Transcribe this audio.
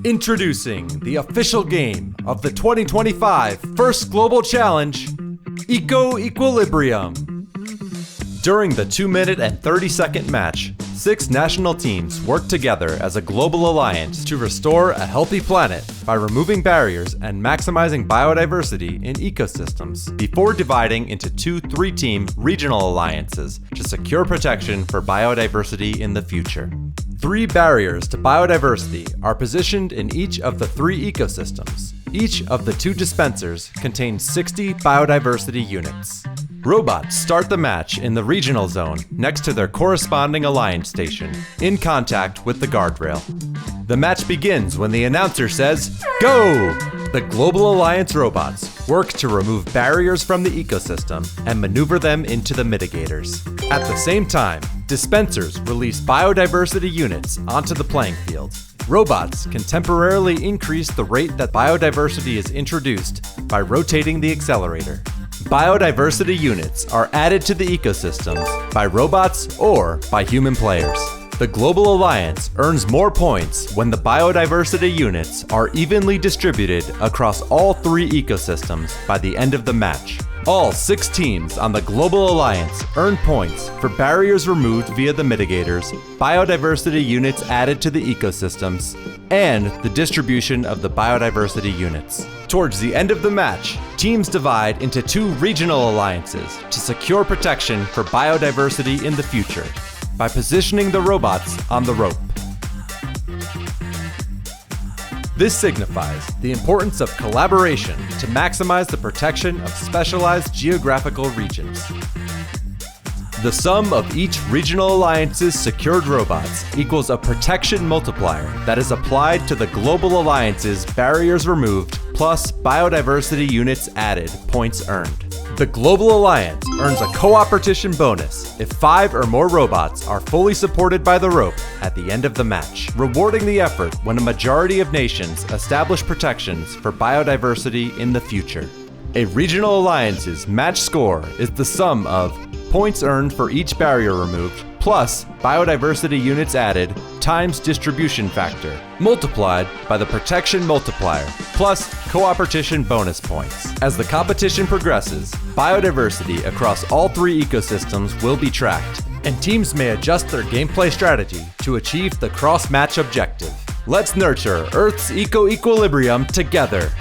Introducing the official game of the 2025 First Global Challenge, Eco-Equilibrium. During the 2-minute and 30-second match, 6 national teams worked together as a global alliance to restore a healthy planet by removing barriers and maximizing biodiversity in ecosystems before dividing into 2 3-team regional alliances to secure protection for biodiversity in the future. 3 barriers to biodiversity are positioned in each of the 3 ecosystems. Each of the 2 dispensers contains 60 biodiversity units. Robots start the match in the regional zone next to their corresponding alliance station, in contact with the guardrail. The match begins when the announcer says, "Go!" The Global Alliance robots work to remove barriers from the ecosystem and maneuver them into the mitigators. At the same time, dispensers release biodiversity units onto the playing field. Robots can temporarily increase the rate that biodiversity is introduced by rotating the accelerator. Biodiversity units are added to the ecosystems by robots or by human players. The Global Alliance earns more points when the biodiversity units are evenly distributed across all 3 ecosystems by the end of the match. All 6 teams on the Global Alliance earn points for barriers removed via the mitigators, biodiversity units added to the ecosystems, and the distribution of the biodiversity units. Towards the end of the match, teams divide into 2 regional alliances to secure protection for biodiversity in the future by positioning the robots on the rope. This signifies the importance of collaboration to maximize the protection of specialized geographical regions. The sum of each regional alliance's secured robots equals a protection multiplier that is applied to the Global Alliance's barriers removed plus biodiversity units added points earned. The Global Alliance earns a co-opetition bonus if 5 or more robots are fully supported by the rope at the end of the match, rewarding the effort when a majority of nations establish protections for biodiversity in the future. A regional alliance's match score is the sum of points earned for each barrier removed plus biodiversity units added times distribution factor, multiplied by the protection multiplier, plus co-opetition bonus points. As the competition progresses, biodiversity across all 3 ecosystems will be tracked, and teams may adjust their gameplay strategy to achieve the cross-match objective. Let's nurture Earth's eco-equilibrium together.